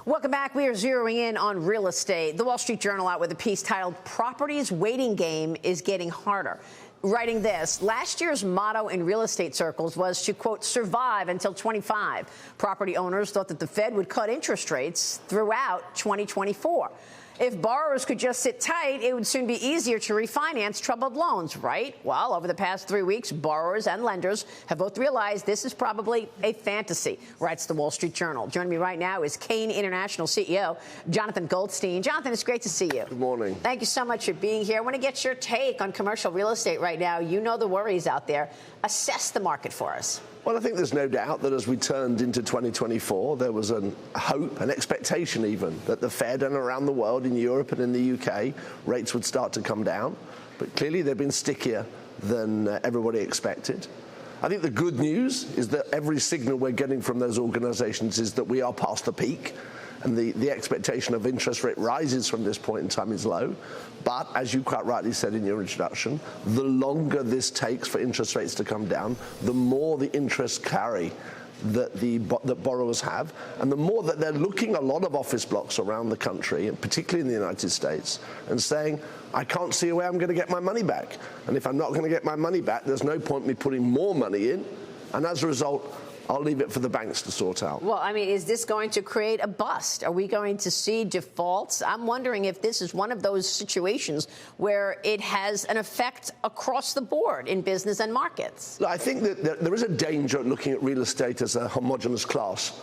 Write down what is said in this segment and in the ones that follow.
Welcome back. We are zeroing in on real estate. The Wall Street Journal out with a piece titled "Property's Waiting Game is Getting Harder." Writing this, last year's motto in real estate circles was to, quote, survive until 25. Property owners thought that the Fed would cut interest rates throughout 2024. If borrowers could just sit tight, it would soon be easier to refinance troubled loans, right? Well, over the past 3 weeks, borrowers and lenders have both realized this is probably a fantasy, writes the Wall Street Journal. Joining me right now is Kane International CEO Jonathan Goldstein. Jonathan, it's great to see you. Good morning. Thank you so much for being here. I want to get your take on commercial real estate right now. You know the worries out there. Assess the market for us. Well, I think there's no doubt that as we turned into 2024, there was a hope, an expectation even, that the Fed and around the world, in Europe and in the UK, rates would start to come down. But clearly they've been stickier than everybody expected. I think the good news is that every signal we're getting from those organizations is that we are past the peak. And the expectation of interest rate rises from this point in time is low. But as you quite rightly said in your introduction, the longer this takes for interest rates to come down, the more the interest carry that borrowers have, and the more that they're looking a lot of office blocks around the country, and particularly in the United States, and saying, I can't see a way I'm going to get my money back. And if I'm not going to get my money back, there's no point in me putting more money in. And as a result, I'll leave it for the banks to sort out. Well, I mean, is this going to create a bust? Are we going to see defaults? I'm wondering if this is one of those situations where it has an effect across the board in business and markets. I think that there is a danger looking at real estate as a homogeneous class,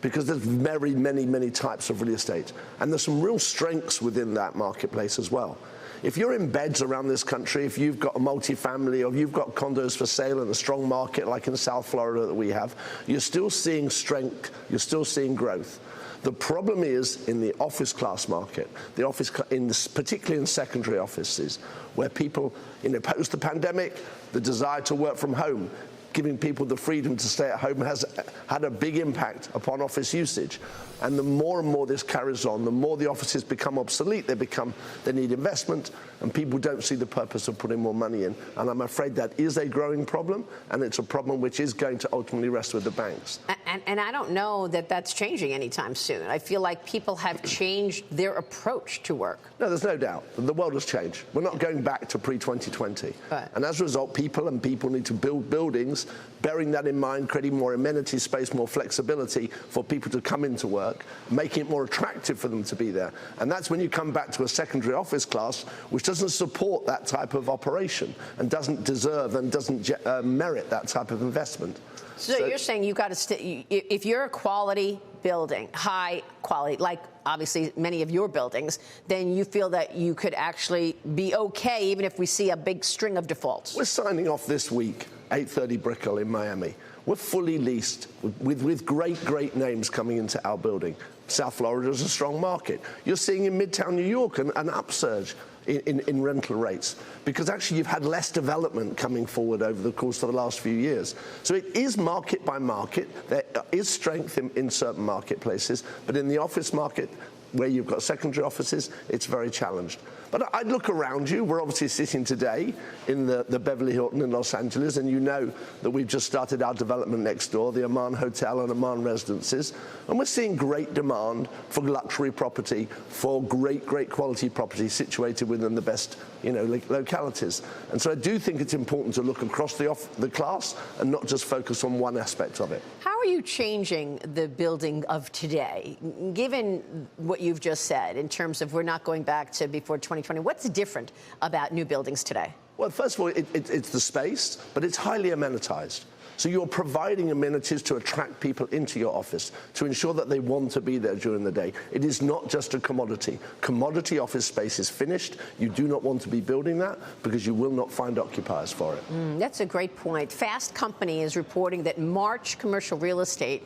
because there's very many types of real estate. And there's some real strengths within that marketplace as well. If you're in beds around this country, if you've got a multifamily or you've got condos for sale in a strong market like in South Florida that we have, you're still seeing strength, you're still seeing growth. The problem is in the office class market, particularly in secondary offices, where people, post the pandemic, the desire to work from home, giving people the freedom to stay at home has had a big impact upon office usage. And the more and more this carries on, the more the offices become obsolete, they need investment, and people don't see the purpose of putting more money in. And I'm afraid that is a growing problem, and it's a problem which is going to ultimately rest with the banks. And I don't know that that's changing anytime soon. I feel like people have changed their approach to work. No, there's no doubt. The world has changed. We're not going back to pre-2020. Right. And as a result, people need to build buildings, bearing that in mind, creating more amenity space, more flexibility for people to come into work, making it more attractive for them to be there. And that's when you come back to a secondary office class, which doesn't support that type of operation and doesn't deserve and doesn't merit that type of investment. So you're saying you've got to if you're a quality building, high quality, like obviously many of your buildings, then you feel that you could actually be okay even if we see a big string of defaults. We're signing off this week, 830 Brickell in Miami. We're fully leased with great names coming into our building. South Florida is a strong market. You're seeing in Midtown New York an upsurge in rental rates, because actually you've had less development coming forward over the course of the last few years. So it is market by market. There is strength in certain marketplaces, but in the office market, where you've got secondary offices, it's very challenged. But I'd look around you. We're obviously sitting today in the Beverly Hilton in Los Angeles, and you know that we've just started our development next door, the Aman Hotel and Aman Residences, and we're seeing great demand for luxury property, for great quality property situated within the best localities. And so I do think it's important to look across the class and not just focus on one aspect of it. How are you changing the building of today, given what you've just said in terms of we're not going back to before 2020? What's different about new buildings today? Well, first of all, it's the space, but it's highly amenitized. So you're providing amenities to attract people into your office, to ensure that they want to be there during the day. It is not just a commodity. Commodity office space is finished. You do not want to be building that because you will not find occupiers for it. That's a great point. Fast Company is reporting that March commercial real estate,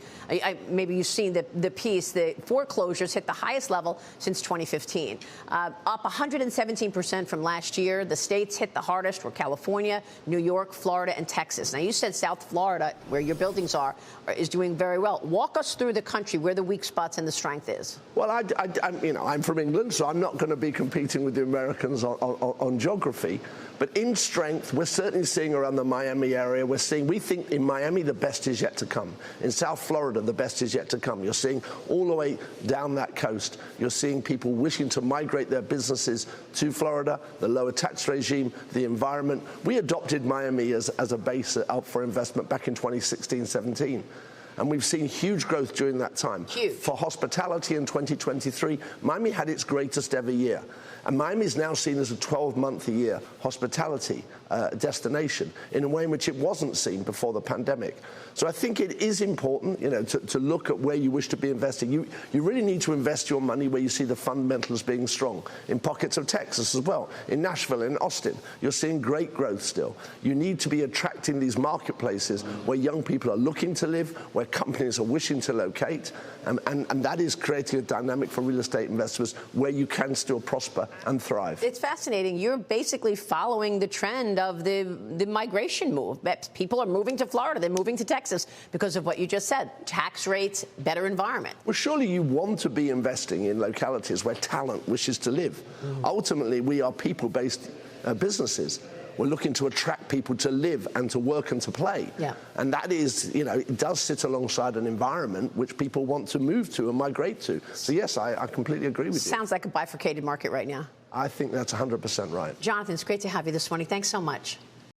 maybe you've seen the piece, the foreclosures hit the highest level since 2015, up 117% from last year. The states hit the hardest were California, New York, Florida, and Texas. Now, you said South Florida Florida, where your buildings are, is doing very well. Walk us through the country where the weak spots and the strength is. Well, I'm from England, so I'm not going to be competing with the Americans on geography. But in strength, we're certainly seeing around the Miami area. We think in Miami the best is yet to come. In South Florida, the best is yet to come. You're seeing all the way down that coast. You're seeing people wishing to migrate their businesses to Florida, the lower tax regime, the environment. We adopted Miami as a base up for investment back in 2016-17. And we've seen huge growth during that time. Huge. For hospitality in 2023, Miami had its greatest ever year. And Miami is now seen as a 12-month-a-year hospitality destination in a way in which it wasn't seen before the pandemic. So I think it is important, to look at where you wish to be investing. You really need to invest your money where you see the fundamentals being strong. In pockets of Texas as well, in Nashville, in Austin, you're seeing great growth still. You need to be attracting these marketplaces where young people are looking to live, where companies are wishing to locate, and that is creating a dynamic for real estate investors where you can still prosper and thrive. It's fascinating. You're basically following the trend of the migration move. People are moving to Florida. They're moving to Texas because of what you just said. Tax rates, better environment. Well, surely you want to be investing in localities where talent wishes to live. Ultimately, we are people-based businesses. We're looking to attract people to live and to work and to play. Yeah. And that is, it does sit alongside an environment which people want to move to and migrate to. So, yes, I completely agree with you. Sounds like a bifurcated market right now. I think that's 100% right. Jonathan, it's great to have you this morning. Thanks so much.